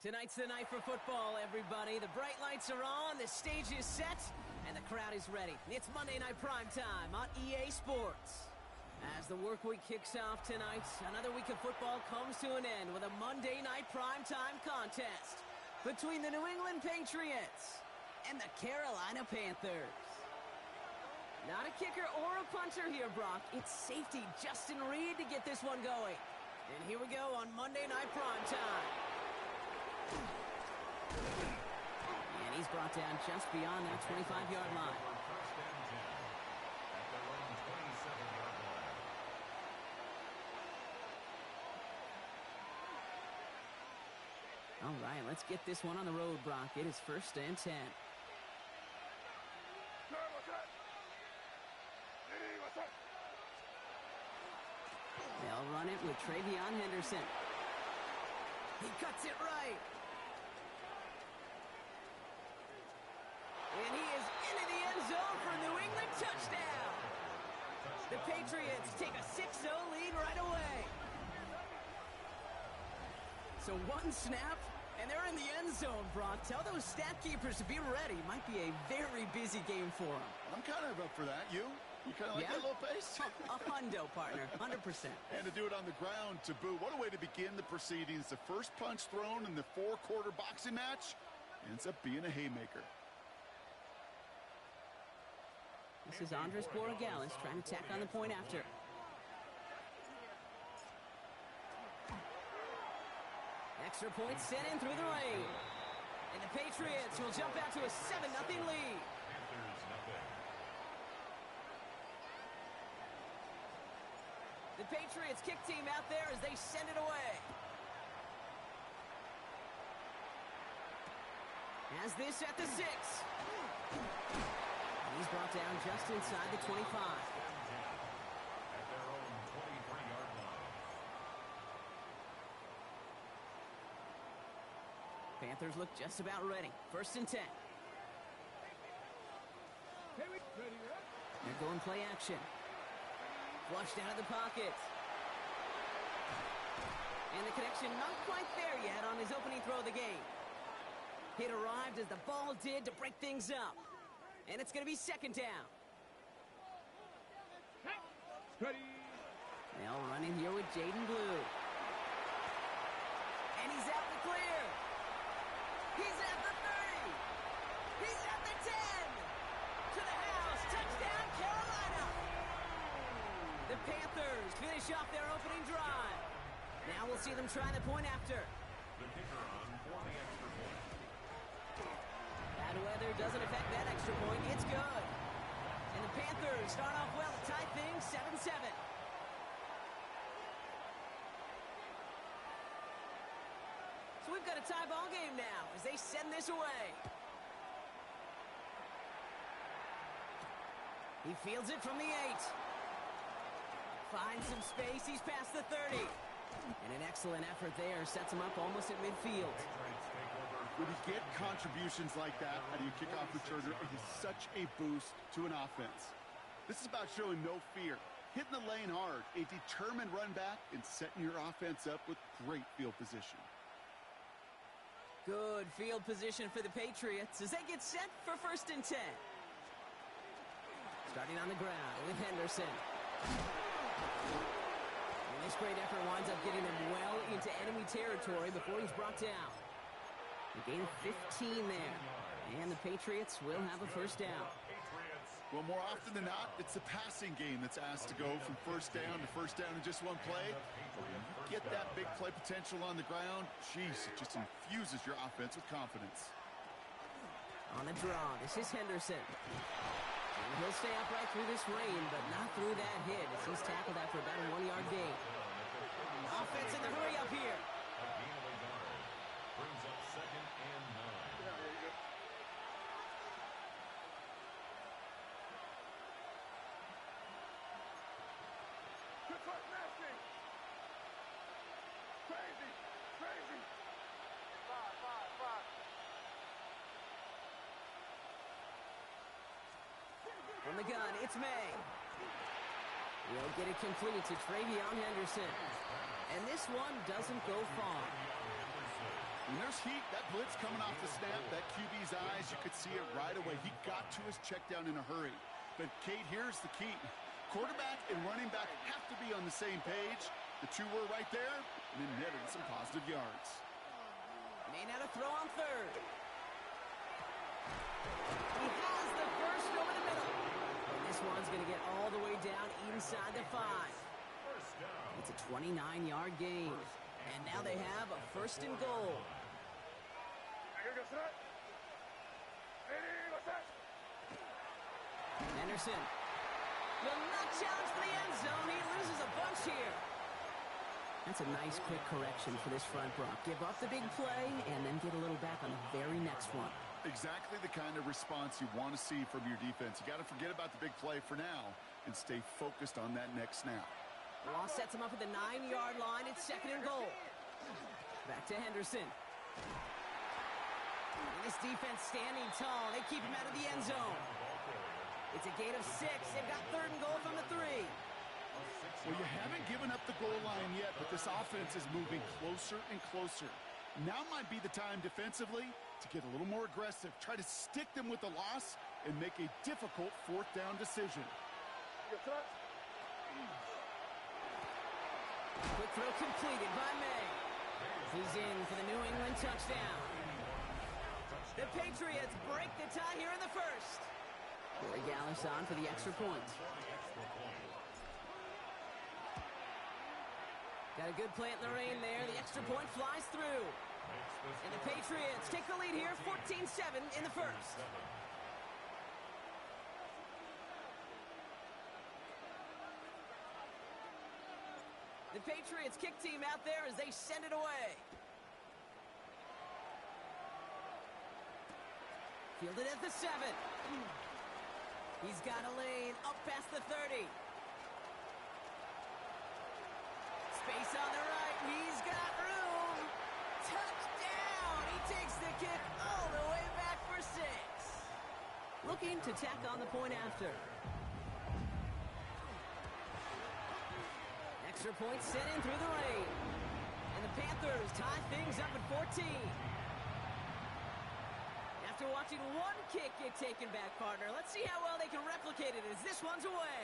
Tonight's the night for football, everybody. The bright lights are on, the stage is set, and the crowd is ready. It's Monday Night Primetime on EA Sports. As the work week kicks off tonight, another week of football comes to an end with a Monday Night Primetime contest between the New England Patriots and the Carolina Panthers. Not a kicker or a punter here, Brock. It's safety Justin Reid to get this one going. And here we go on Monday Night Primetime. And he's brought down just beyond that 25-yard line. All right, let's get this one on the road, Brock. It is 1st and 10. They'll run it with Travion Henderson. He cuts it right. And he is into the end zone for a New England touchdown. The Patriots take a 6-0 lead right away. So one snap, and they're in the end zone, Brock. Tell those stat keepers to be ready. Might be a very busy game for them. I'm kind of up for that. You kind of like that little pace? A hundo, partner, 100%. And to do it on the ground to boot. What a way to begin the proceedings. The first punch thrown in the 4-quarter boxing match ends up being a haymaker. This is Andres Borregales trying to tack on the point after. Extra point sent in through the lane. And the Patriots will jump out to a 7-0 lead. The Patriots kick team out there as they send it away. Has this at the 6. And he's brought down just inside the 25. At their own 23-yard line. Panthers look just about ready. 1st and 10. They're going play action. Flushed out of the pocket. And the connection not quite there yet on his opening throw of the game. It arrived as the ball did to break things up. And it's going to be 2nd down. They'll run in here with Jaden Blue. And he's out the clear. He's at the 30. He's at the 10. To the house. Touchdown, Carolina. The Panthers finish off their opening drive. Now we'll see them try the point after. The kicker on for the extra point. Bad weather doesn't affect that extra point. It's good. And the Panthers start off well to tie things 7-7. So we've got a tie ball game now as they send this away. He fields it from the 8. Finds some space. He's past the 30. And an excellent effort there sets him up almost at midfield. When you get contributions like that out of your kickoff returner, it is such a boost to an offense. This is about showing no fear, hitting the lane hard, a determined run back, and setting your offense up with great field position. Good field position for the Patriots as they get set for 1st and 10. Starting on the ground with Henderson. And this great effort winds up getting them well into enemy territory before he's brought down. A gain of 15 there. And the Patriots will have a 1st down. Well, more often than not, it's the passing game that's asked to go from 1st down to 1st down in just one play. But when you get that big play potential on the ground, geez, it just infuses your offense with confidence. On the draw, this is Henderson. And he'll stay upright through this rain, but not through that hit as he's tackled after about a 1-yard gain. Offense in the hurry up here. Brings up 2nd and 9. Yeah, there you go. Crazy. Five. From the gun, it's May. He'll get it complete to Travion Henderson. And this one doesn't go far. When there's heat, that blitz coming off the snap, that QB's eyes, you could see it right away. He got to his check down in a hurry. But, Kate, here's the key. Quarterback and running back have to be on the same page. The two were right there, and it netted some positive yards. May not have throw on third. He has the first over the middle. And this one's going to get all the way down inside the 5. It's a 29-yard gain. And now they have a first and goal. Henderson will not challenge for the end zone. He loses a bunch here. That's a nice quick correction for this front Brock. Give up the big play and then get a little back on the very next one. Exactly the kind of response you want to see from your defense. You got to forget about the big play for now and stay focused on that next snap. Law sets him up at the 9-yard line. It's second and goal. Back to Henderson. And this defense standing tall. They keep him out of the end zone. It's a gain of 6. They've got third and goal from the 3. Well, you haven't given up the goal line yet, but this offense is moving closer and closer. Now might be the time defensively to get a little more aggressive. Try to stick them with the loss and make a difficult fourth down decision. Quick throw completed by May. He's in for the New England touchdown. The Patriots break the tie here in the first. Corey Gallis on for the extra point. Got a good play in the rain there. The extra point flies through. And the Patriots take the lead here, 14-7 in the first. The Patriots kick team out there as they send it away. Fielded at the 7. He's got a lane up past the 30. Space on the right. He's got room. Touchdown. He takes the kick all the way back for 6. Looking to tack on the point after. Extra point sent in through the rain. And the Panthers tie things up at 14. After watching one kick get taken back, partner, let's see how well they can replicate it as this one's away.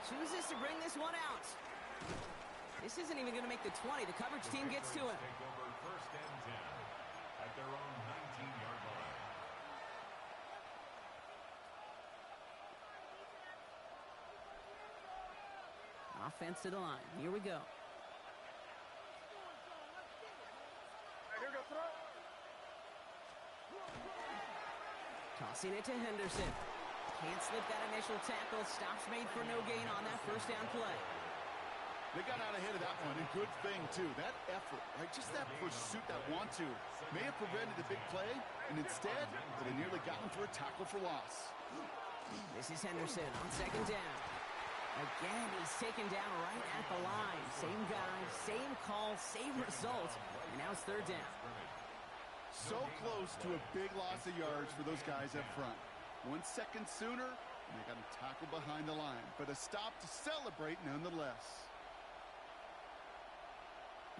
Chooses to bring this one out. This isn't even going to make the 20. The coverage team gets to him. Take over first and 10 at their own 19-yard line. Offense to the line. Here we go. Tossing it to Henderson. Can't slip that initial tackle. Stops made for no gain on that first down play. They got out ahead of that one, and good thing, too. That effort, right, just that pursuit, that want-to, may have prevented a big play, and instead, they nearly got him for a tackle for loss. This is Henderson on second down. Again, he's taken down right at the line. Same guy, same call, same result, and now it's third down. So close to a big loss of yards for those guys up front. 1 second sooner, and they got him tackled behind the line, but a stop to celebrate nonetheless.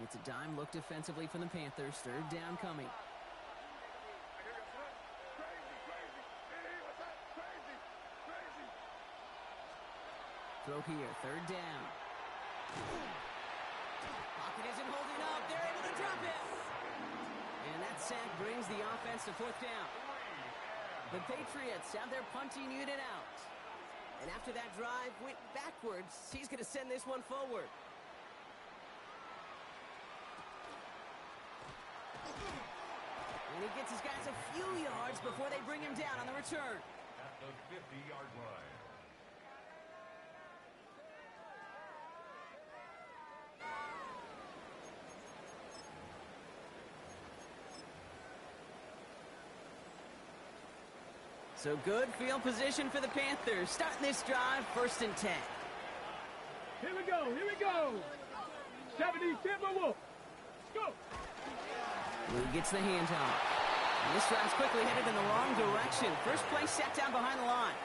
It's a dime look defensively from the Panthers. Third down coming. Throw here, third down. Pocket isn't holding up. They're able to drop it. And that sack brings the offense to fourth down. The Patriots have their punting unit out. And after that drive went backwards, he's going to send this one forward. And he gets his guys a few yards before they bring him down on the return. At the 50-yard line. So good field position for the Panthers. Starting this drive, first and 10. Here we go, here we go. 70 Timberwolves. Go. Lee gets the handoff. And this drive's quickly headed in the wrong direction. First play set down behind the line.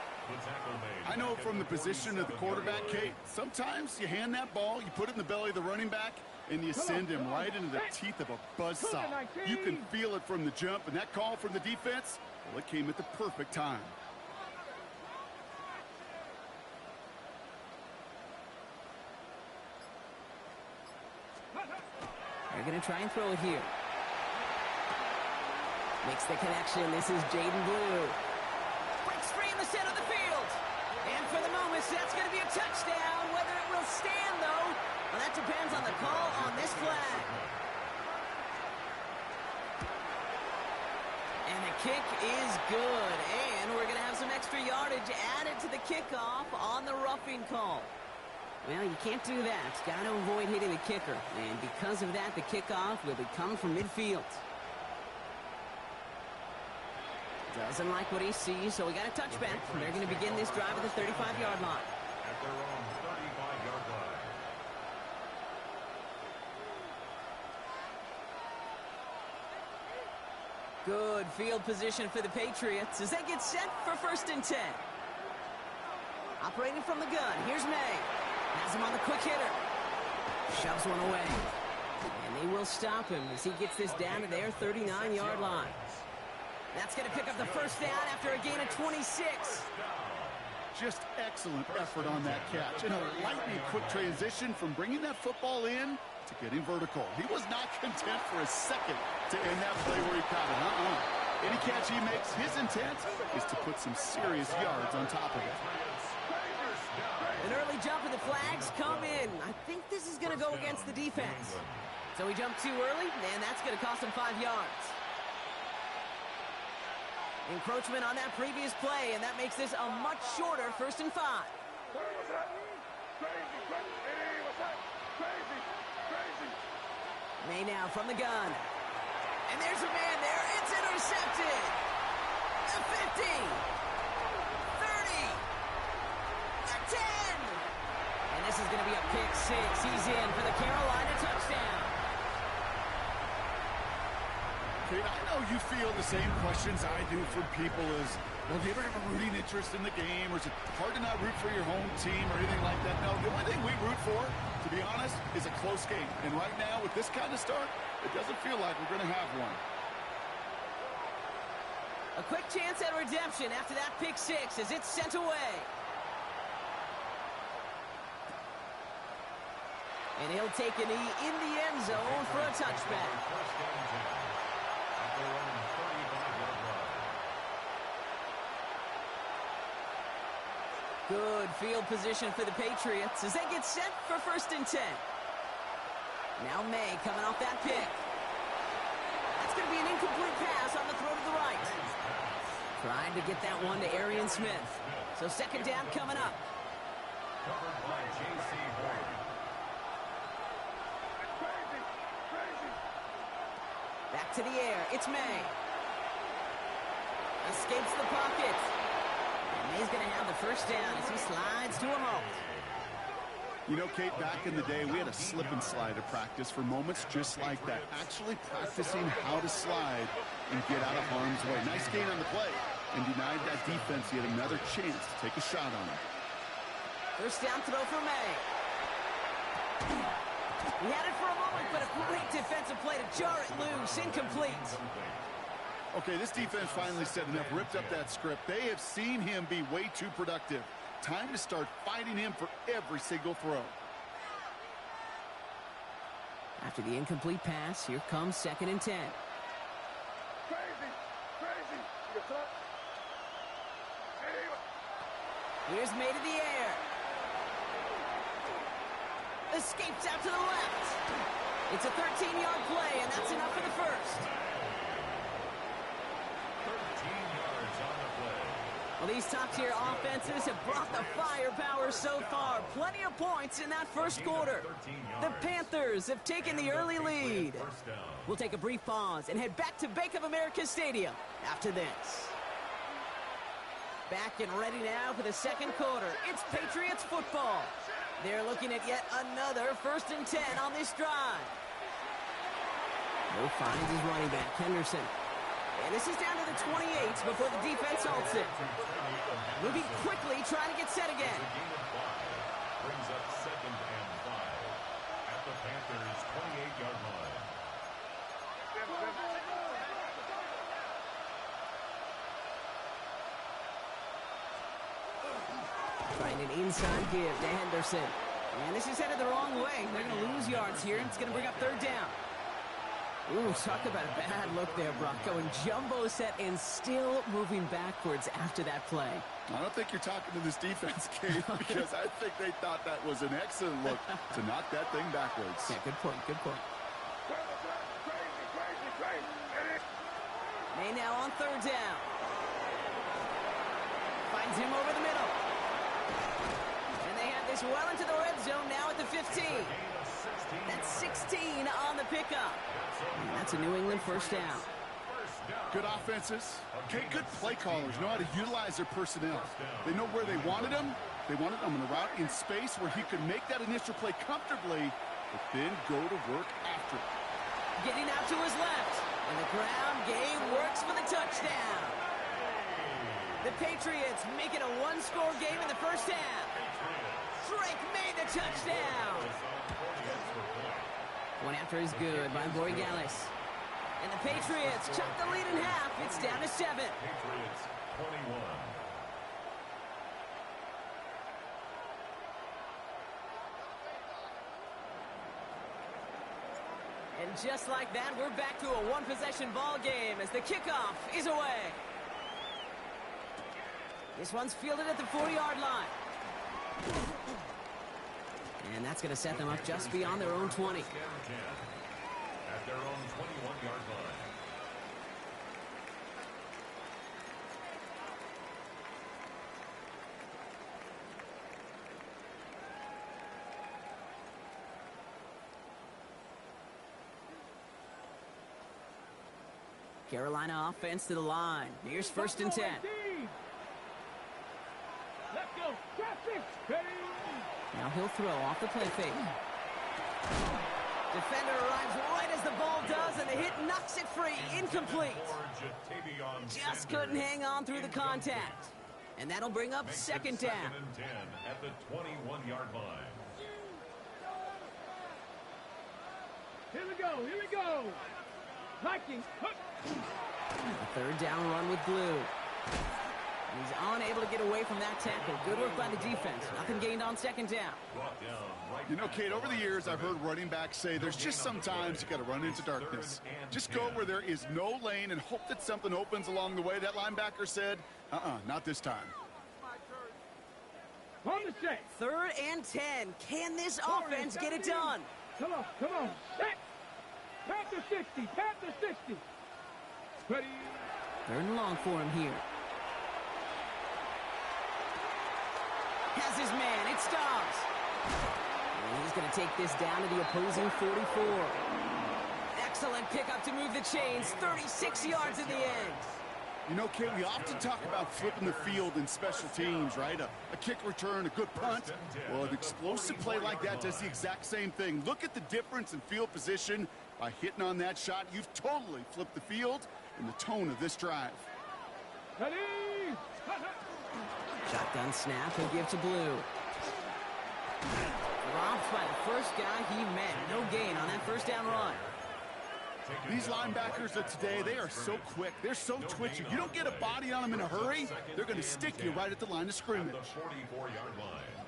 I know from the position of the quarterback, Kate, sometimes you hand that ball, you put it in the belly of the running back, And you send him right into the teeth of a buzzsaw. You can feel it from the jump, and that call from the defense, well, it came at the perfect time. They're going to try and throw it here. Makes the connection. This is Jaden Blue. Breaks free in the center of the field. And for the moment, that's going to be a touchdown. Whether it will stand, though, well, that depends on the call on this flag. And the kick is good. And we're going to have some extra yardage added to the kickoff on the roughing call. Well, you can't do that. Got to avoid hitting the kicker. And because of that, the kickoff will be coming from midfield. Doesn't like what he sees, so we got a touchback. They're going to begin this drive at the 35-yard line. At their own 35-yard line. Good field position for the Patriots as they get set for 1st and 10. Operating from the gun, here's May. Has him on the quick hitter. Shoves one away. And they will stop him as he gets this down to their 39-yard line. That's going to pick up the first down after a gain of 26. Just excellent effort on that catch. And a lightning quick transition from bringing that football in to getting vertical. He was not content for a second to end that play where he caught it. Any catch he makes, his intent is to put some serious yards on top of it. An early jump and the flags come in. I think this is going to go against the defense. So he jumped too early, and that's going to cost him 5 yards. Encroachment on that previous play, and that makes this a much shorter 1st and 5. May now from the gun. And there's a man there. It's intercepted. The 50. 30. The 10. And this is going to be a pick 6. He's in for the Carolina touchdown. Kate, I know you feel the same questions I do from people as, well, do you ever have a rooting interest in the game, or is it hard to not root for your home team or anything like that? No, the only thing we root for, to be honest, is a close game. And right now, with this kind of start, it doesn't feel like we're going to have one. A quick chance at redemption after that pick 6 as it's sent away. And he'll take a knee in the end zone for a touchback. Good field position for the Patriots as they get set for 1st and 10. Now May coming off that pick. That's going to be an incomplete pass on the throw to the right. Trying to get that one to Arian Smith. So 2nd down coming up. Covered by J.C. Horn. Back to the air. It's May. Escapes the pocket. And May's going to have the first down as he slides to a halt. You know, Kate, back in the day, we had a slip and slide at practice for moments just like that. Actually practicing how to slide and get out of harm's way. Nice gain on the play. And denied that defense yet another chance to take a shot on him. First down throw for May. He had it for a moment, but a great defensive play to jar it loose. Incomplete. Okay, this defense finally said enough, ripped up that script. They have seen him be way too productive. Time to start fighting him for every single throw. After the incomplete pass, here comes 2nd and 10. Here's May to the air. Escapes out to the left. It's a 13-yard play, and that's enough for the first. 13 yards on the play. Well, these top-tier offenses have brought the firepower so far. Plenty of points in that first quarter. The Panthers have taken the early lead. We'll take a brief pause and head back to Bank of America Stadium after this. Back and ready now for the second quarter. It's Patriots football. They're looking at yet another 1st and 10 on this drive. Mo finds his running back, Henderson. And this is down to the 28 before the defense halts it. Moving quickly, trying to get set again. Brings up 2nd and 5 at the Panthers' 28-yard line. Trying an inside give to Henderson. And this is headed the wrong way. They're going to lose yards here, and it's going to bring up third down. Ooh, talk about a bad look there, Brock. Going jumbo set and still moving backwards after that play. I don't think you're talking to this defense, Kate, because I think they thought that was an excellent look to knock that thing backwards. Yeah, good point, good point. May now on third down. Finds him over the middle. And they have this well into the red zone now at the 15. That's 16 on the pickup. And that's a New England first down. Good offenses. Okay, good play callers know how to utilize their personnel. They know where they wanted him. They wanted him in a route in space where he could make that initial play comfortably, but then go to work after it. Getting out to his left. And the ground game works for the touchdown. The Patriots make it a one-score game in the first half. Drake made the touchdown. One after is good by Borregales. And the Patriots chop the lead in half. It's down to 7. Patriots 21. And just like that, we're back to a one-possession ball game as the kickoff is away. This one's fielded at the 40-yard line. And that's going to set them up just beyond their own 20. At their own 21-yard line. Carolina offense to the line. Here's first and 10. Let's go. Traffic. Now he'll throw off the play fake. Defender arrives right as the ball does, and the hit knocks it free. Incomplete. Just couldn't hang on through the contact. And that'll bring up second down. Second and 10 at the 21-yard line. Here we go. Here we go. Vikings. A third down run with Blue. He's unable to get away from that tackle. Good work by the defense. Nothing gained on second down. You know, Kate, over the years, I've heard running backs say there's just sometimes you got to run into darkness. Just go where there is no lane and hope that something opens along the way. That linebacker said, not this time. On the set. Third and 10. Can this offense get it done? Come on, come on. Set. Panther 60. Panther 60. Ready. Third and long for him here. Has his man. It stops. And he's going to take this down to the opposing 44. Excellent pickup to move the chains. 36 yards in the end. You know, Kate, we often talk about flipping the field in special teams, right? A kick return, a good punt. Well, an explosive play like that does the exact same thing. Look at the difference in field position. By hitting on that shot, you've totally flipped the field and the tone of this drive. Ready. Shotgun snap, he'll give to Blue. Dropped by the first guy he met. No gain on that first down run. These linebackers of today, they are so quick. They're so twitchy. You don't get a body on them in a hurry, they're going to stick you right at the line of scrimmage.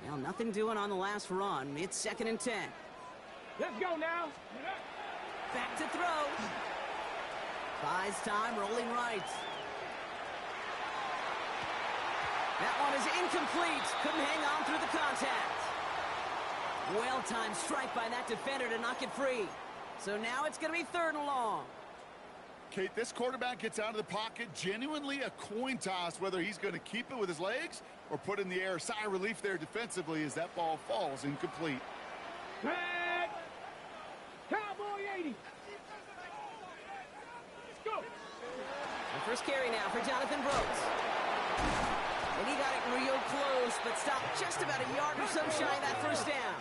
Well, nothing doing on the last run. It's second and 10. Let's go now. Back to throw. Buys time, rolling right. That one is incomplete. Couldn't hang on through the contact. Well-timed strike by that defender to knock it free. So now it's going to be third and long. Kate, this quarterback gets out of the pocket, genuinely a coin toss whether he's going to keep it with his legs or put in the air. Sigh of relief there defensively as that ball falls incomplete. Back. Cowboy 80. Let's go. And first carry now for Jonathan Brooks. And he got it real close, but stopped just about a yard or so shy of that first down.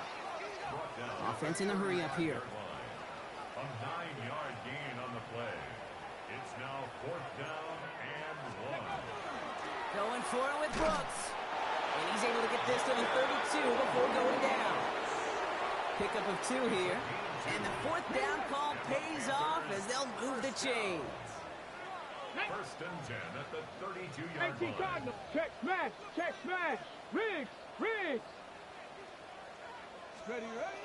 Offense in the hurry up here. A 9-yard gain on the play. It's now fourth down and 1. Going for it with Brooks. And he's able to get this to the 32 before going down. Pickup of 2 here. And the 4th down call pays off as they'll move the chains. First and 10 at the 32-yard 18 line. Cardinals. Check smash. Check smash. Riggs. Riggs. Ready, ready.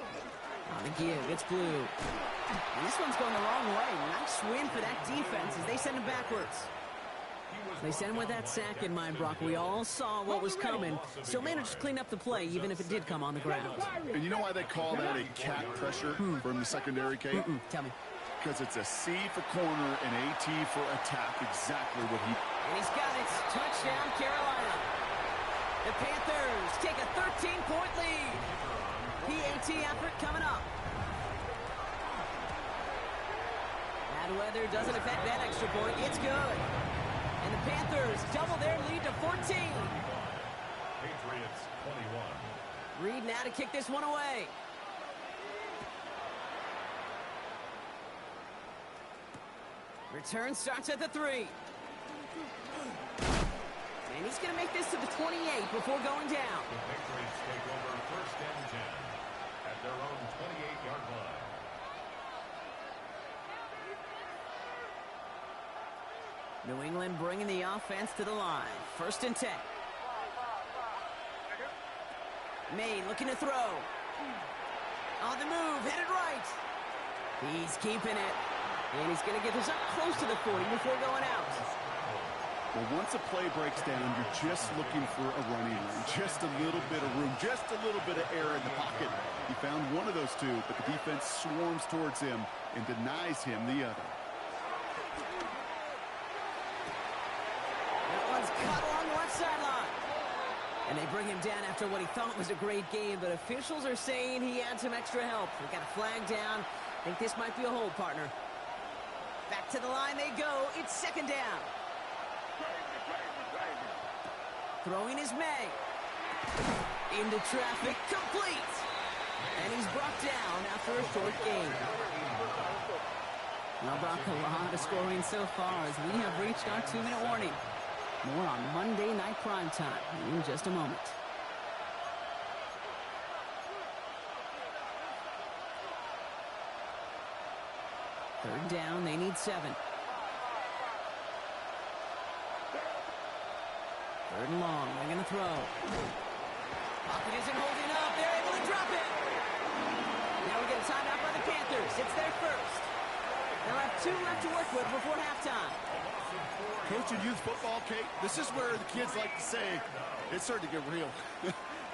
On the give, it's Blue. And this one's going the wrong way. Nice win for that defense as they send him backwards. They sent him with that sack in mind, Brock. We all saw what was coming. Still managed to clean up the play, even if it did come on the ground. And you know why they call that a cat pressure from the secondary, Kate? Tell me. Because it's a C for corner and AT for attack. Exactly what he... And he's got it. Touchdown, Carolina. The Panthers take a 13-point lead. PAT effort coming up. Bad weather doesn't affect that extra point. It's good. And the Panthers double their lead to 14. Patriots 21. Reed now to kick this one away. Return starts at the 3. And he's going to make this to the 28 before going down. The Patriots take over first and 10 at their own 28-yard line. New England bringing the offense to the line. First and 10. May looking to throw. On the move, headed right. He's keeping it. And he's going to get this up close to the 40 before going out. Well, once a play breaks down, you're just looking for a running room. Just a little bit of room, just a little bit of air in the pocket. He found one of those two, but the defense swarms towards him and denies him the other. That one's cut along the left sideline. And they bring him down after what he thought was a great game, but officials are saying he had some extra help. They got a flag down. I think this might be a hold, partner. Back to the line they go. It's second down. Throwing is May. Into traffic, complete. And he's brought down after a short gain. Now, Brock, a lot of scoring so far as we have reached our 2-minute warning. More on Monday Night Primetime in just a moment. Third down, they need 7. Third and long, they're going to throw. Pocket isn't holding up, they're able to drop it. Now we get a timeout by the Panthers. It's their first. They'll have 2 left to work with before halftime. Coaching youth football, Kate, this is where the kids like to say, it's starting to get real.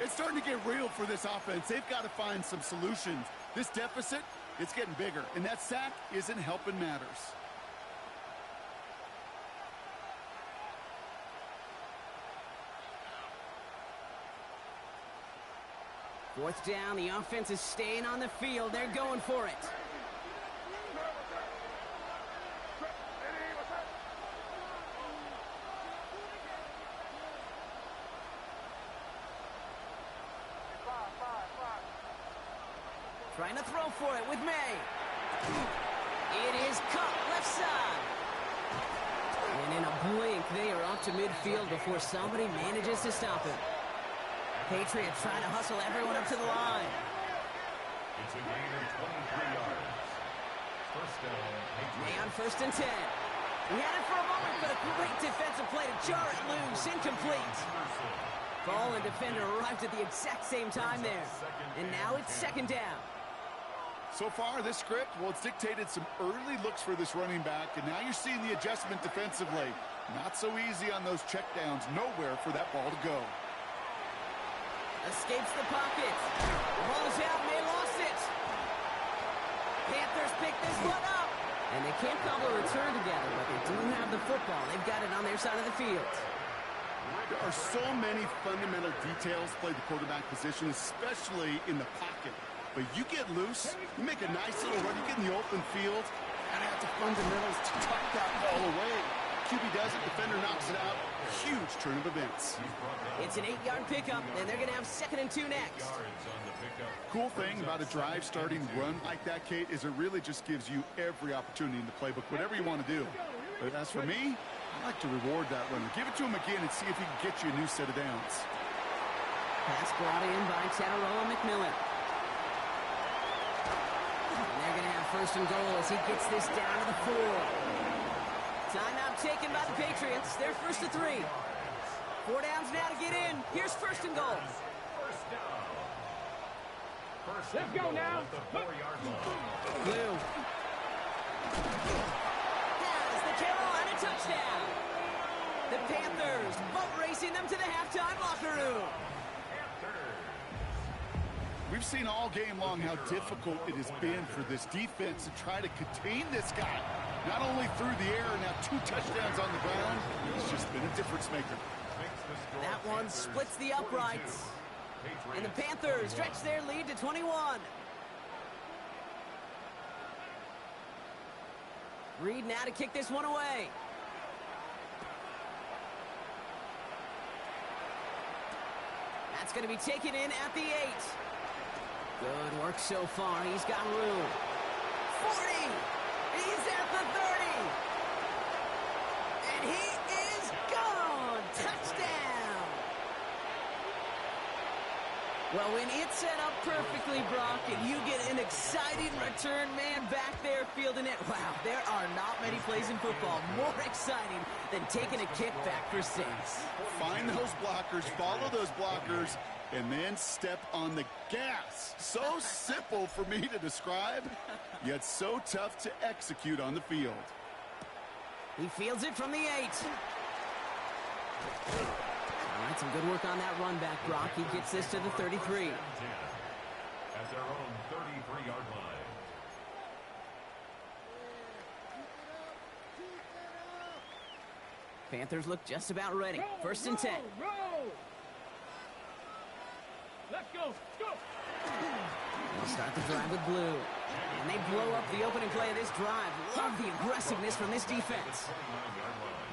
It's starting to get real for this offense. They've got to find some solutions. This deficit, it's getting bigger, and that sack isn't helping matters. Fourth down, the offense is staying on the field. They're going for it. Trying to throw for it with May. It is cut left side. And in a blink, they are up to midfield before somebody manages to stop him. Patriots trying to hustle everyone up to the line. It's a gain of 23 yards. First down, Patriots. May on first and 10. He had it for a moment, but a great defensive play to jar it loose. Incomplete. Ball and defender arrived at the exact same time there. And now it's second down. So far, this script, well, it's dictated some early looks for this running back, and now you're seeing the adjustment defensively. Not so easy on those checkdowns. Nowhere for that ball to go. Escapes the pocket. Ball is out, and they lost it. Panthers pick this one up. And they can't cobble a return together, but they do have the football. They've got it on their side of the field. There are so many fundamental details play the quarterback position, especially in the pocket. But you get loose, you make a nice little run, you get in the open field, gotta have the fundamentals to tuck that ball away. QB does it, defender knocks it out. Huge turn of events. It's an 8-yard pickup, and they're going to have 2nd and 2 next. Cool thing about a drive starting run like that, Kate, is it really just gives you every opportunity in the playbook, whatever you want to do. But as for me, I like to reward that runner. Give it to him again and see if he can get you a new set of downs. Pass brought in by Tataroa McMillan. first and goal as he gets this down to the 4. Timeout taken by the Patriots. They're first to 3. 4 downs now to get in. Here's first and goal. First down. Let's go now. At the 4-yard line. Blue has the Carolina touchdown. The Panthers boat racing them to the halftime locker room. We've seen all game long how difficult it has been for this defense to try to contain this guy. Not only through the air, now 2 touchdowns on the ground. He's just been a difference maker. That one splits the uprights. And the Panthers stretch their lead to 21. Reed now to kick this one away. That's going to be taken in at the 8. Good work so far. He's got room. 40. He's at the 30. And he is gone. Touchdown. Well, when it's set up perfectly, Brock, and you get an exciting return man back there fielding it, wow, there are not many plays in football more exciting than taking a kick back for 6. Find those blockers, follow those blockers, and then step on the gas. So simple for me to describe, yet so tough to execute on the field. He fields it from the 8. All right, some good work on that run back, Brock. He gets this to the 33. At their own 33-yard line. Panthers look just about ready. First and 10. Roll. Let's go. Go. They'll start the drive with blue. And they blow up the opening play of this drive. Love the aggressiveness from this defense.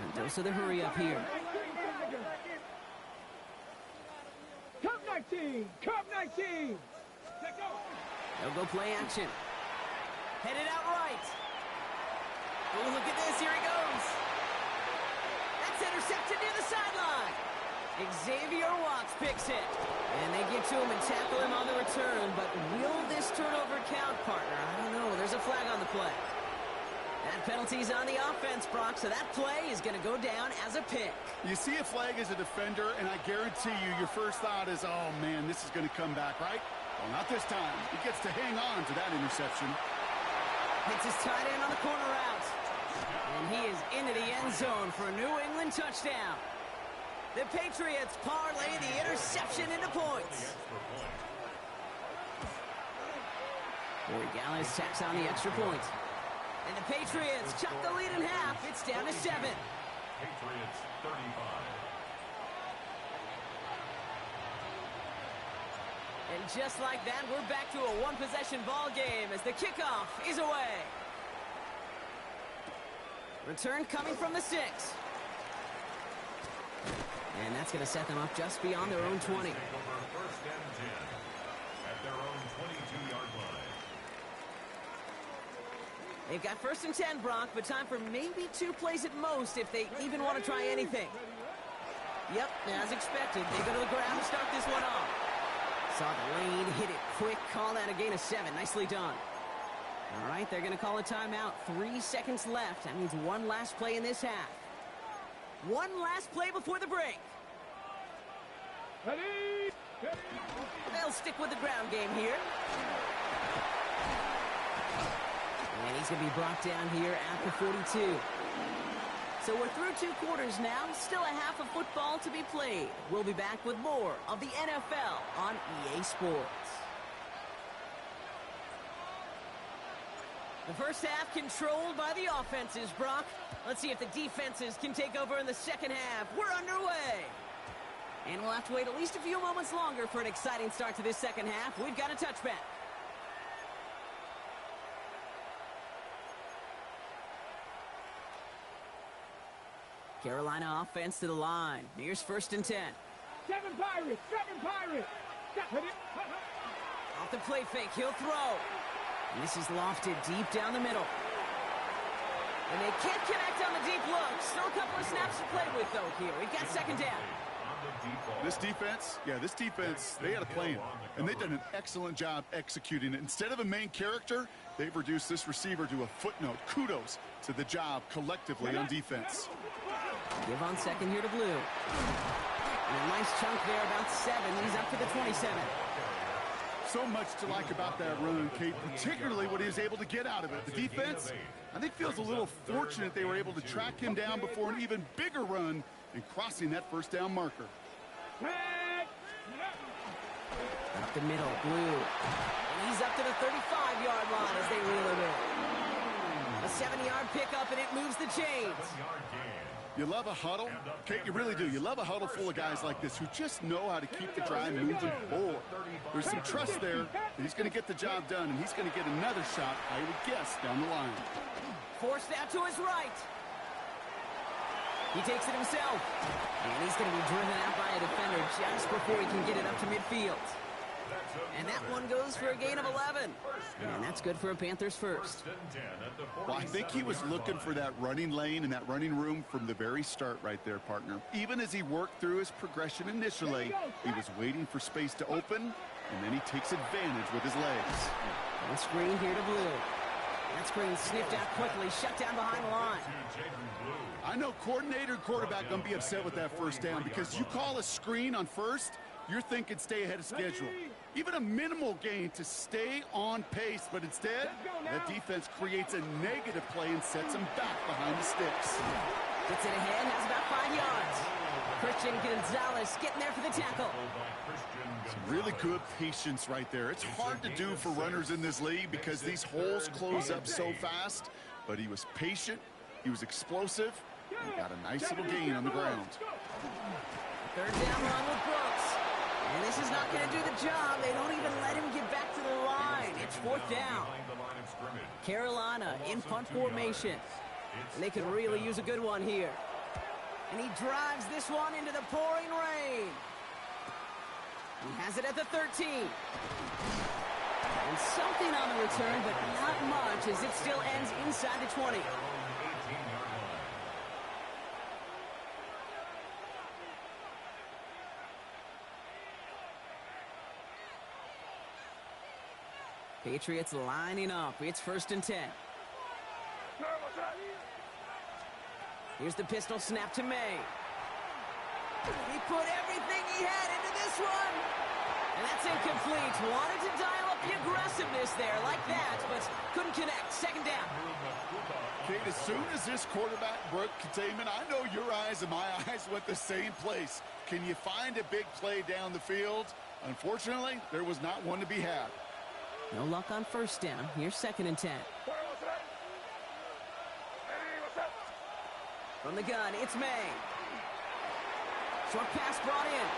And dose of the hurry up here. Cup 19. Cup 19. Let's go. They'll go play action. Headed out right. Oh, look at this. Here he goes. That's intercepted near the sideline. Xavier Watts picks it. And they get to him and tackle him on the return. But will this turnover count, partner? I don't know. There's a flag on the play. That penalty's on the offense, Brock, so that play is going to go down as a pick. You see a flag as a defender, and I guarantee you your first thought is, oh, man, this is going to come back, right? Well, not this time. He gets to hang on to that interception. Hits his tight end on the corner route. And he is into the end zone for a New England touchdown. The Patriots parlay the interception into points. Corey Gallis tacks on the extra point. And the Patriots cut the lead in half. It's down to 7. Patriots 35. And just like that, we're back to a one-possession ball game as the kickoff is away. Return coming from the 6. And that's going to set them up just beyond their own 20. Take over first and 10 at their own 22-yard line. They've got first and 10, Brock, but time for maybe 2 plays at most if they even want to try anything. Yep, as expected, they go to the ground to start this one off. Saw the lane, hit it quick, call that a gain of 7. Nicely done. All right, they're going to call a timeout. 3 seconds left. That means one last play in this half. One last play before the break. Ready. They'll stick with the ground game here. And he's going to be brought down here at the 42. So we're through 2 quarters now. Still a half of football to be played. We'll be back with more of the NFL on EA Sports. The first half controlled by the offenses, Brock. Let's see if the defenses can take over in the second half. We're underway. And we'll have to wait at least a few moments longer for an exciting start to this second half. We've got a touchback. Carolina offense to the line. Here's first and 10. 7 Pirates. 7 Pirates. Off the play fake, he'll throw. And this is lofted deep down the middle. And they can't connect on the deep look. Still a couple of snaps to play with, though, here. We've got second down. This defense, they had a plan, and they've done an excellent job executing it. Instead of a main character, they've reduced this receiver to a footnote. Kudos to the job collectively on defense. Give on second here to Blue. And a nice chunk there, about 7. He's up to the 27. So much to like about that run, Kate, particularly what he was able to get out of it. The defense, I think, feels a little fortunate they were able to track him down before an even bigger run and crossing that first down marker. Up the middle, Blue. And he's up to the 35-yard line as they reel him in. A 7-yard pickup, and it moves the chains. You love a huddle, Kate, you really do. You love a huddle full of guys like this who just know how to keep the drive moving forward. There's some trust there that he's going to get the job done, and he's going to get another shot, I would guess, down the line. Forced out to his right. He takes it himself. And he's going to be driven out by a defender just before he can get it up to midfield. And that one goes for a gain of 11. And that's good for a Panthers first. Well, I think he was looking for that running lane and that running room from the very start right there, partner. Even as he worked through his progression initially, he was waiting for space to open, and then he takes advantage with his legs. And screen here to Blue. That screen sniffed out quickly, shut down behind the line. I know coordinator and quarterback going to be upset with that first down because you call a screen on first, you're thinking stay ahead of schedule. Even a minimal gain to stay on pace, but instead, that defense creates a negative play and sets them back behind the sticks. Gets it ahead, has about 5 yards. Christian Gonzalez getting there for the tackle. Some really good patience right there. It's hard to do for runners in this league because these holes close up so fast, but he was patient, he was explosive, and got a nice little gain on the ground. Third down run with Brooks. And this is not going to do the job. They don't even let him get back to the line. It's 4th down. Carolina in punt formation. And they could really use a good one here. And he drives this one into the pouring rain. He has it at the 13. And something on the return, but not much as it still ends inside the 20. Patriots lining up. It's 1st and 10. Here's the pistol snap to May. He put everything he had into this one. And that's incomplete. Wanted to dial up the aggressiveness there like that, but couldn't connect. 2nd down. Kate, as soon as this quarterback broke containment, I know your eyes and my eyes went the same place. Can you find a big play down the field? Unfortunately, there was not one to be had. No luck on 1st down. Here's 2nd and 10. From the gun, it's May. Short pass brought in.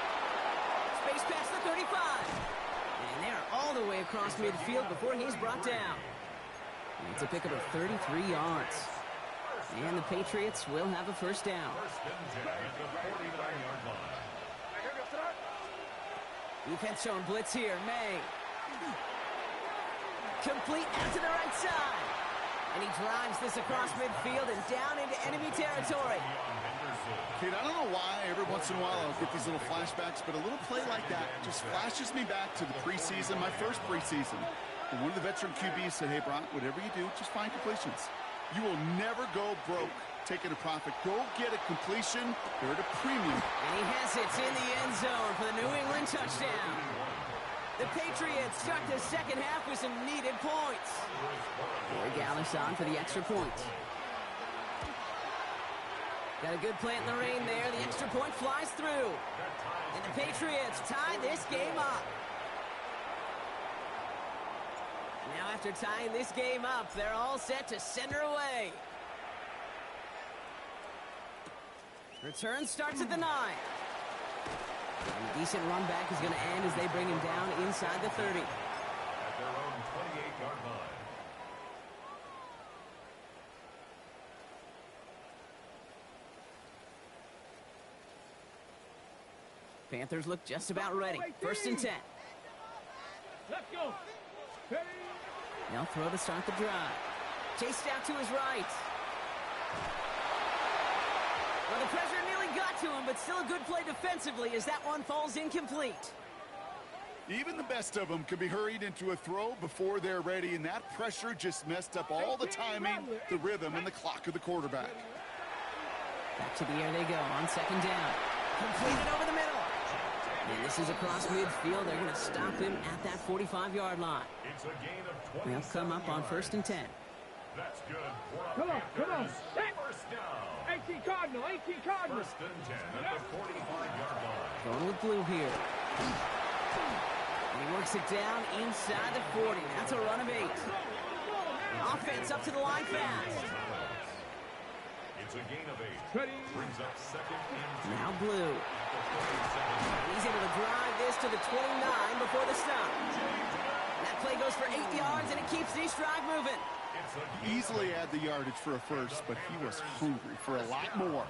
Space past the 35. And they're all the way across midfield before he's brought down. And it's a pickup of 33 yards. And the Patriots will have a 1st down. Defense showing blitz here. May. Complete out to the right side. And he drives this across midfield and down into enemy territory. Kate, I don't know why every once in a while I'll get these little flashbacks, but a little play like that just flashes me back to the preseason, my first preseason. And one of the veteran QBs said, hey, Brock, whatever you do, just find completions. You will never go broke taking a profit. Go get a completion. They're at a premium. And he has it in the end zone for the New England touchdown. The Patriots start the 2nd half with some needed points. Corey Gallis on for the extra point. Got a good plant in the rain there. The extra point flies through. And the Patriots tie this game up. Now after tying this game up, they're all set to send her away. Return starts at the 9. And a decent run back is going to end as they bring him down inside the 30. At their own 28-yard line. Panthers look just about ready. 1st and 10. Let's go. They'll throw to start the drive. Chased out to his right. Well, the pressure nearly got to him, but still a good play defensively as that one falls incomplete. Even the best of them can be hurried into a throw before they're ready, and that pressure just messed up all the timing, the rhythm, and the clock of the quarterback. Back to the air they go on second down. Completed over the middle. And this is across midfield. They're going to stop him at that 45-yard line. It's a gain of 20. They'll come up on 1st and 10. That's good. Come on. Set. First down. 18 Cardinal. 18 Cardinal. 1st and 10 at the 45-yard line. Going with blue here. And he works it down inside the 40. That's a run of 8. Offense up to the line fast. It's a gain of 8. Ready. Brings up 2nd and 2. Now blue. He's able to drive this to the 29 before the stop. That play goes for 8 yards, and it keeps this drive moving. Easily had the yardage for a first, but he was hungry for a lot more.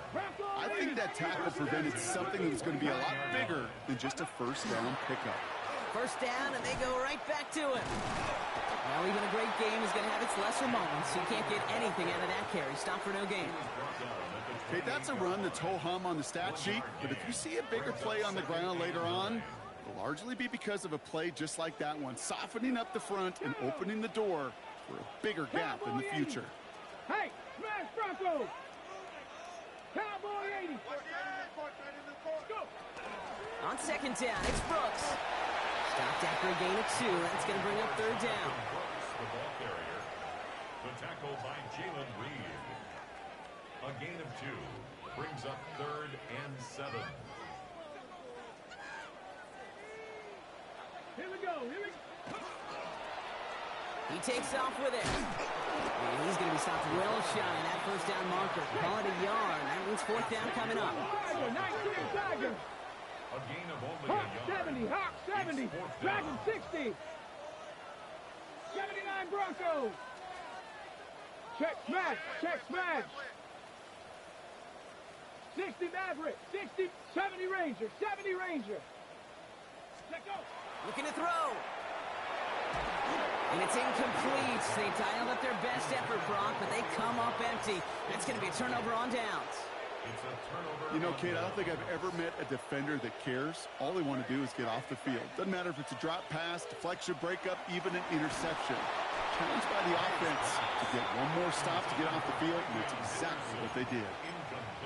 I think that tackle prevented something that was going to be a lot bigger than just a first down pickup. First down, and they go right back to him. Well, even a great game is going to have its lesser moments. You can't get anything out of that carry. Stop for no gain. Okay, that's a run that's ho-hum on the stat sheet, but if you see a bigger play on the ground later on, it'll largely be because of a play just like that one, softening up the front and opening the door for a bigger gap in the future. Hey, smash Bronco. Cowboy 80. Go. On second down, it's Brooks. Stopped after a gain of 2. That's going to bring up 3rd down. Brooks, the ball carrier. The tackle by Jalen Reed. A gain of 2 brings up 3rd and 7. Here we go. He takes off with it. And he's going to be stopped well shy of that first down marker. Call it a yard. That means 4th down coming up. Tiger, 19 Tiger. A gain of only Hawk a yard. 70, Hawk 70. It's 4th Dragon down. 60. 79 Broncos. Check smash. 60 Maverick, 60, 70 Ranger. Let go. Looking to throw. And it's incomplete. They dialed up their best effort, Brock, but they come up empty. That's going to be a turnover on downs. It's a turnover. You know, Kate, I don't think I've ever met a defender that cares. All they want to do is get off the field. Doesn't matter if it's a drop pass, deflection, breakup, even an interception. Challenged by the offense to get one more stop to get off the field, and that's exactly what they did.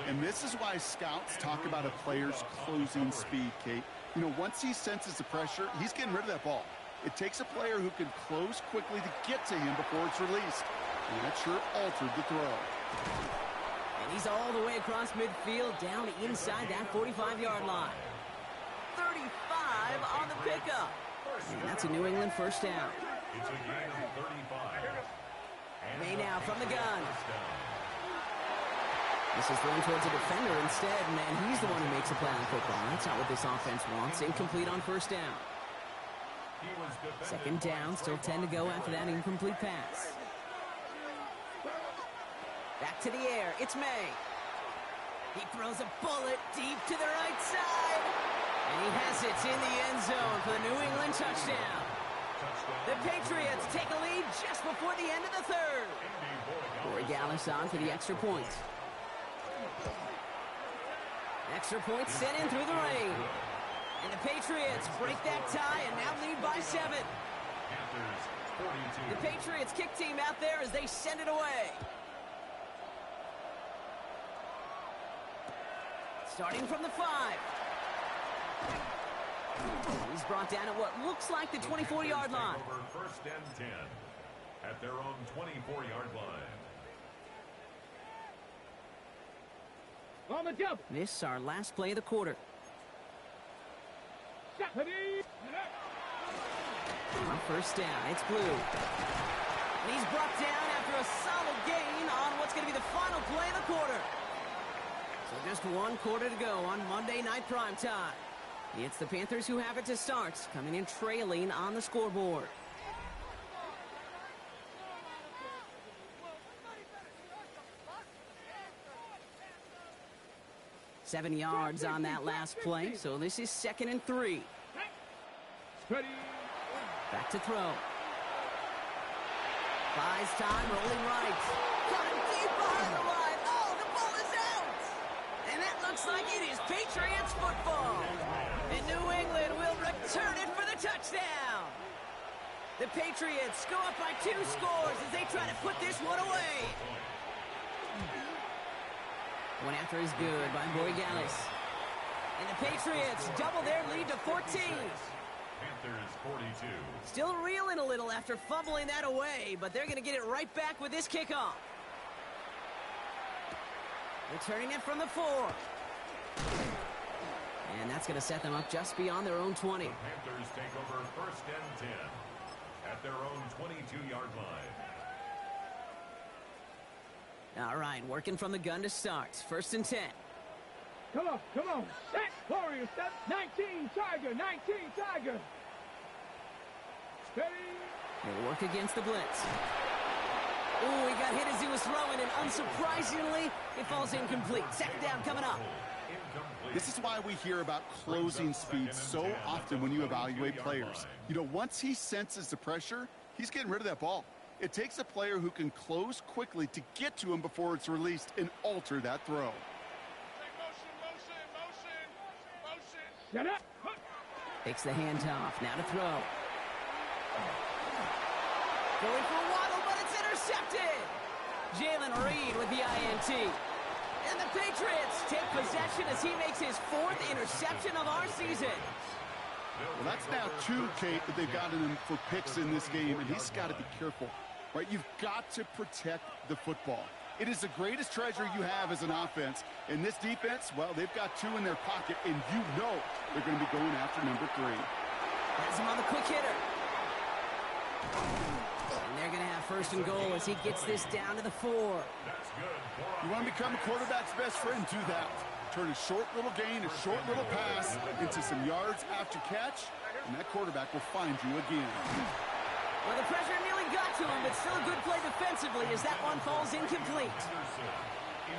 And this is why scouts talk about a player's closing speed, Kate. You know, once he senses the pressure, he's getting rid of that ball. It takes a player who can close quickly to get to him before it's released. And that sure altered the throw. And he's all the way across midfield, down inside that 45-yard line. 35 on the pickup. And that's a New England first down. It's a gain of 35. May now from the gun. This is thrown towards a defender instead, and he's the one who makes a play on football. That's not what this offense wants. Incomplete on first down. Second down, still 10 to go after that incomplete pass. Back to the air, it's May. He throws a bullet deep to the right side. And he has it in the end zone for the New England touchdown. The Patriots take a lead just before the end of the third. Corey Gallis on for the extra point. Extra point sent in through the rain. And the Patriots break that tie and now lead by 7. The Patriots kick team out there as they send it away. Starting from the 5. He's brought down at what looks like the 24-yard line. First and 10 at their own 24-yard line. On the double. This is our last play of the quarter. On first down, it's Blue. And he's brought down after a solid gain on what's going to be the final play of the quarter. So just one quarter to go on Monday Night Primetime. It's the Panthers who have it to start, coming in trailing on the scoreboard. Seven yards on that last play, so this is 2nd and 3. Ready. Back to throw. Buys time, rolling right. Caught him deep behind the line. Oh, the ball is out! And that looks looks like it is Patriots football. And New England will return it for the touchdown. The Patriots go up by 2 scores as they try to put this one away. One after is good by Borregales. And the Patriots double their lead to 14. Panthers 42. Still reeling a little after fumbling that away, but they're going to get it right back with this kickoff. Returning it from the 4. And that's going to set them up just beyond their own 20. The Panthers take over 1st and 10 at their own 22-yard line. All right, working from the gun to start. 1st and 10. Come on, come on. Set, Warriors, set. 19, Tiger, 19, Tiger. Steady. They'll work against the blitz. Ooh, he got hit as he was throwing, and unsurprisingly, it falls incomplete. 2nd down coming up. This is why we hear about closing speed so often when you evaluate players. You know, once he senses the pressure, he's getting rid of that ball. It takes a player who can close quickly to get to him before it's released and alter that throw. Get up. Takes the handoff. Now to throw. Going for a waddle, but it's intercepted. Jalen Reed with the INT. And the Patriots take possession as he makes his 4th interception of our season. Well, that's now 2, Kate, that they've gotten him for picks in this game, and he's got to be careful. Right? You've got to protect the football. It is the greatest treasure you have as an offense. In this defense, well, they've got 2 in their pocket, and you know they're going to be going after number 3. Has him on the quick hitter. And they're going to have 1st and goal as he gets this down to the 4. You want to become a quarterback's best friend, do that. Turn a short little gain, a short little pass into some yards after catch, and that quarterback will find you again. Well, the pressure nearly got to him, but still a good play defensively as that one falls incomplete.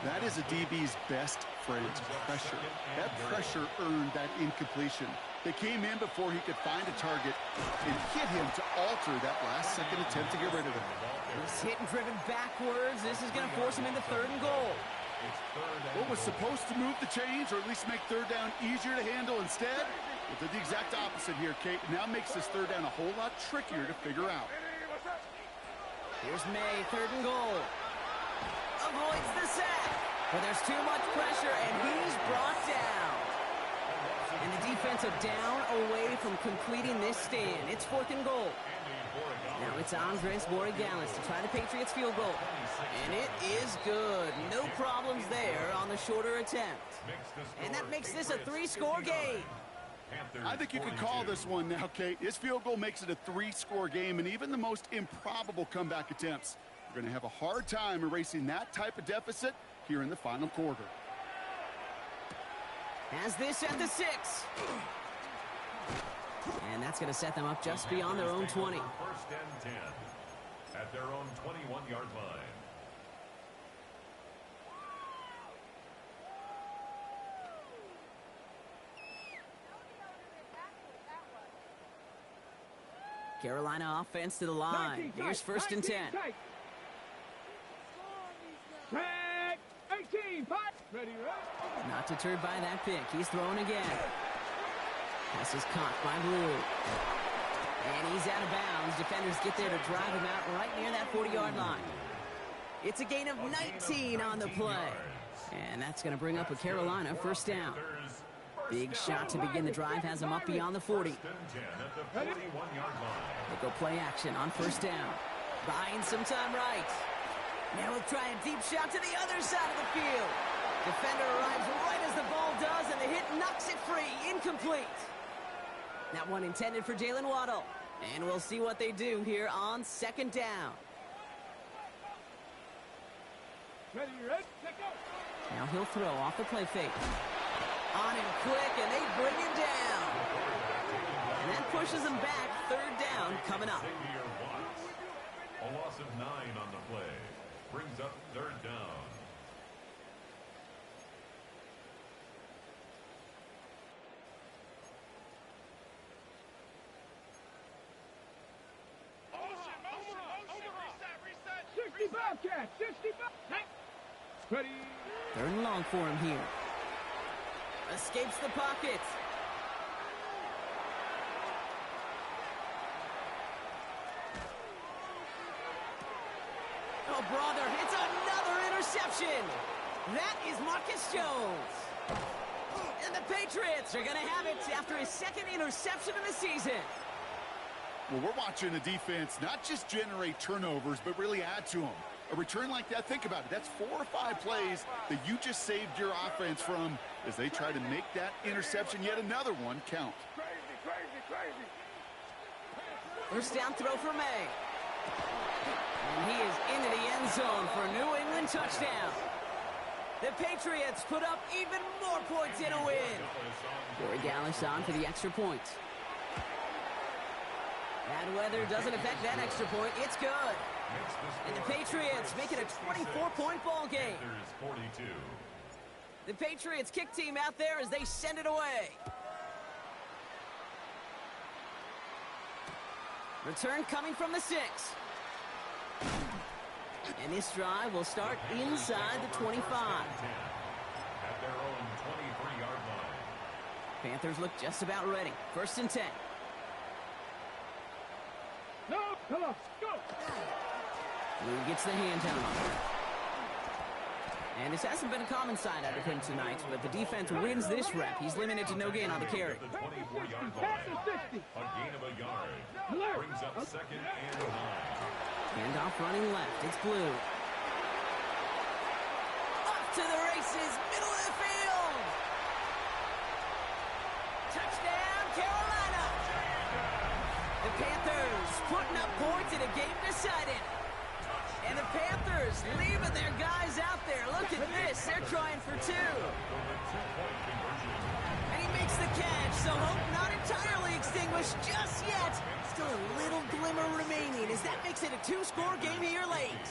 That is a DB's best friend, pressure. That pressure earned that incompletion. They came in before he could find a target and hit him to alter that last-second attempt to get rid of him. He's hit and driven backwards. This is going to force him into 3rd and goal. What was supposed to move the chains, or at least make 3rd down easier to handle instead? It did the exact opposite here, Kate. Now makes this 3rd down a whole lot trickier to figure out. Here's May, 3rd and goal. Avoids the sack. But there's too much pressure, and he's brought down. And the defensive down away from completing this stand. It's 4th and goal. Now it's Andres Borregales to try the Patriots field goal. And it is good. No problems there on the shorter attempt. And that makes this a 3-score game. I think you could call this one now, Kate. His field goal makes it a 3-score game, and even the most improbable comeback attempts are going to have a hard time erasing that type of deficit here in the final quarter. Has this at the 6. And that's going to set them up just beyond their own 20. 1st and 10 at their own 21-yard line. Carolina offense to the line. Here's 1st and 10. Tag, 18, fight. Ready, ready. Not deterred by that pick. He's throwing again. Pass is caught by Blue. And he's out of bounds. Defenders get there to drive him out right near that 40-yard line. It's a gain of 19 on the play. And that's going to bring up a Carolina 1st down. Big shot to begin the drive has him up beyond the 40. They go play action on 1st down. Buying some time right. Now we'll try a deep shot to the other side of the field. Defender arrives right as the ball does, and the hit knocks it free. Incomplete. That one intended for Jalen Waddle. And we'll see what they do here on 2nd down. Ready, ready, let go. Now he'll throw off the play fake. On him quick, and they bring him down. And that pushes him back. 3rd down coming up. A loss of 9 on the play. Brings up 3rd down. Reset. 65, Cat. 65. Ready. 3rd and long for him here. Escapes the pocket. Oh, brother, it's another interception. That is Marcus Jones. And the Patriots are going to have it after his second interception of the season. Well, we're watching the defense not just generate turnovers, but really add to them. A return like that, think about it. That's 4 or 5 plays that you just saved your offense from as they try to make that interception, yet another one, count. First down throw for May. And he is into the end zone for a New England touchdown. The Patriots put up even more points in a win. Corey Dallas on for the extra point. Bad weather doesn't affect that extra point. It's good. And the Patriots make it a 24-point ball game. The Patriots kick team out there as they send it away. Return coming from the 6. And this drive will start inside the 25. At their own 23-yard line. Panthers look just about ready. First and 10. No, come on, go. Lou gets the hand down. And this hasn't been a common sight out of him tonight, but the defense wins this rep. He's limited to no gain on the carry. The 24-yard line. A gain of a yard. Brings up second and 9. Handoff running left. It's Blue. Off to the races. Middle of the field. Touchdown, Carolina. The Panthers putting up points in a game decided. And the Panthers leaving their guys out there. Look at this. They're trying for 2. And he makes the catch, so hope not entirely extinguished just yet. Still a little glimmer remaining as that makes it a 2-score game here late.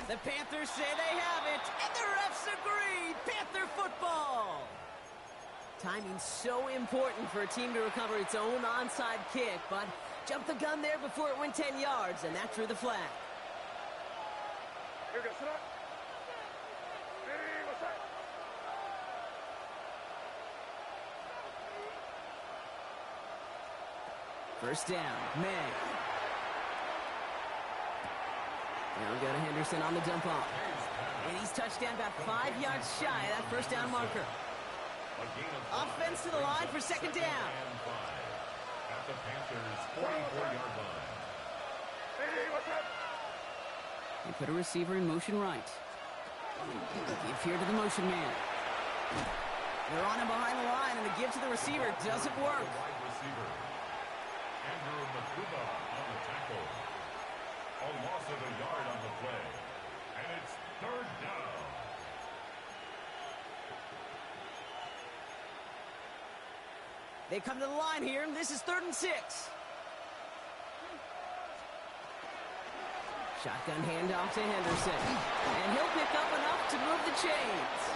The Panthers say they have it, and the refs agree. Panther football. Timing's so important for a team to recover its own onside kick, but jumped the gun there before it went 10 yards, and that drew the flag. Here goes, sit up. First down, May. Now we go to Henderson on the dump off. And he's touchdown about 5 yards shy of that first down marker. Offense to the line for second down. At the Panthers' 44-yard line. They put a receiver in motion right. Give here to the motion man. They're on him behind the line, and the give to the receiver doesn't work. Wide receiver. Andrew Makuba on the tackle. A loss of a yard on the play. And it's third down. They come to the line here, and this is 3rd and 6. Shotgun handoff to Henderson. And he'll pick up enough to move the chains.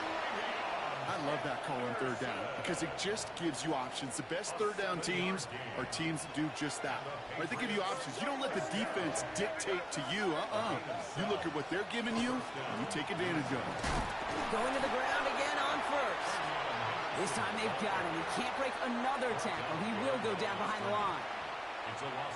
I love that call on 3rd down because it just gives you options. The best 3rd down teams are teams that do just that. Right? They give you options. You don't let the defense dictate to you. You look at what they're giving you, and you take advantage of it. Going to the ground again on first. This time they've got him. He can't break another tackle. He will go down behind the line.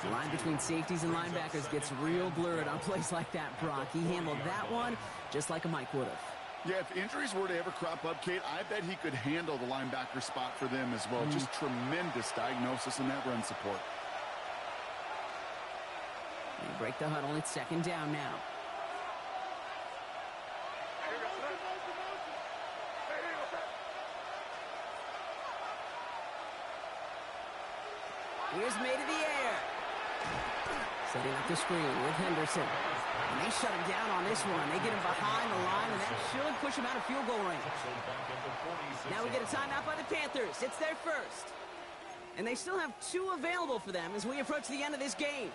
The line between safeties and linebackers gets real blurred on plays like that, Brock. He handled that one just like a Mike would have. Yeah, if injuries were to ever crop up, Kate, I bet he could handle the linebacker spot for them as well. Just tremendous diagnosis in that run support. They break the huddle. It's second down now. Here's May to the air. Setting up the screen with Henderson. And they shut him down on this one. They get him behind the line, and that should push him out of field goal range. Now we get a timeout by the Panthers. It's their first. And they still have 2 available for them as we approach the end of this game.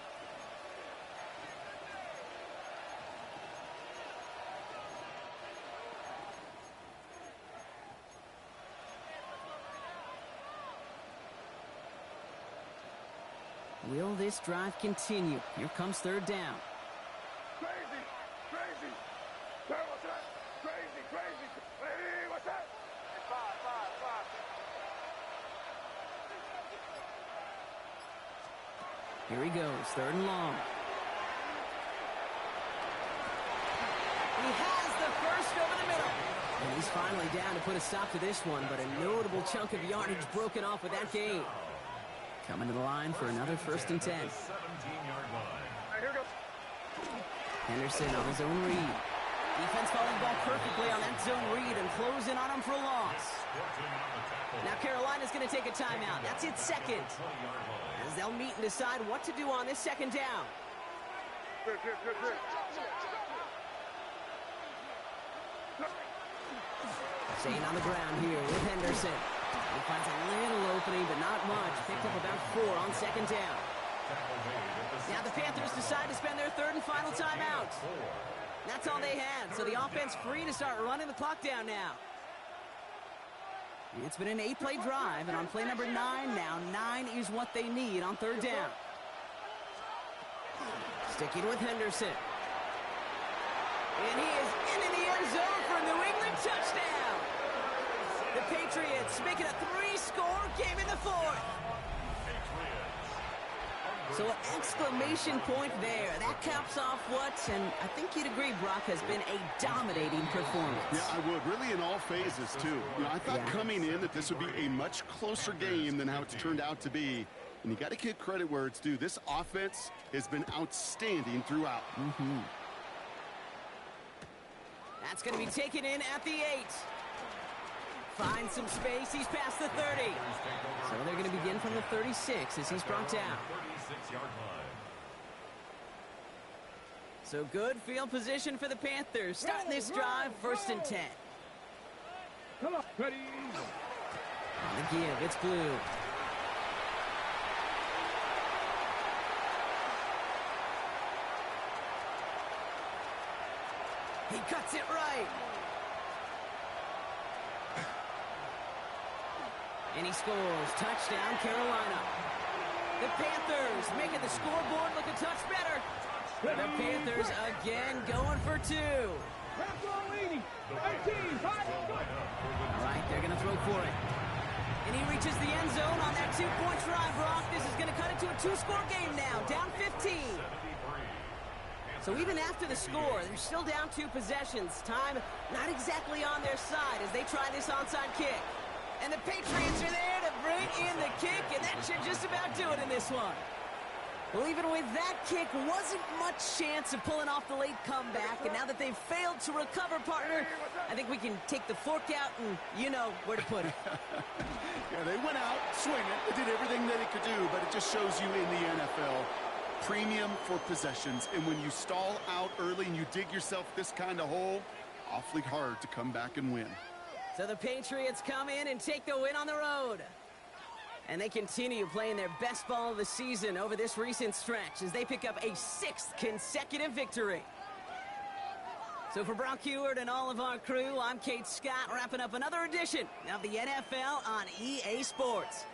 Will this drive continue? Here comes 3rd down. Crazy, crazy. Crazy, crazy. Here he goes, 3rd and long. He has the first over the middle. And he's finally down to put a stop to this one, but a notable chunk of yardage broken off with that gain. Coming to the line for another 1st and 10. 17-yard line. Henderson on his own read. Defense following the ball perfectly on that zone read and closing on him for a loss. Now Carolina's going to take a timeout. That's its 2nd. As they'll meet and decide what to do on this 2nd down. Staying on the ground here with Henderson. He finds a little opening, but not much. Picked up about 4 on 2nd down. Now the Panthers decide to spend their 3rd and final timeout. That's all they had, so the offense free to start running the clock down now. It's been an 8-play drive, and on play number 9 now, 9 is what they need on 3rd down. Sticking with Henderson. And he is into the end zone for a New England touchdown. The Patriots make it a 3-score game in the 4th. So an exclamation point there. That caps off what, and I think you'd agree, Brock, has been a dominating performance. Yeah, I would. Really in all phases, too. I thought coming in that this would be a much closer game than how it's turned out to be. And you got to give credit where it's due. This offense has been outstanding throughout. That's going to be taken in at the 8. Finds some space. He's past the 30. So they're going to begin from the 36 as he's brought down. 36-yard line. So good field position for the Panthers. Starting this drive, 1st and 10. Come on, ready. On the give, it's Blue. He cuts it right. And he scores. Touchdown, Carolina. The Panthers making the scoreboard look a touch better. The Panthers again going for 2. All right, they're going to throw for it. And he reaches the end zone on that 2-point try, Brock. This is going to cut it to a 2-score game now, down 15. So even after the score, they're still down 2 possessions. Time not exactly on their side as they try this onside kick. And the Patriots are there to bring in the kick, and that should just about do it in this one. Well, even with that kick, wasn't much chance of pulling off the late comeback. And now that they've failed to recover, partner, I think we can take the fork out and you know where to put it. Yeah, they went out swinging. They did everything that they could do, but it just shows you in the NFL, premium for possessions. And when you stall out early and you dig yourself this kind of hole, awfully hard to come back and win. So the Patriots come in and take the win on the road. And they continue playing their best ball of the season over this recent stretch as they pick up a 6th consecutive victory. So for Brock Huard and all of our crew, I'm Kate Scott, wrapping up another edition of the NFL on EA Sports.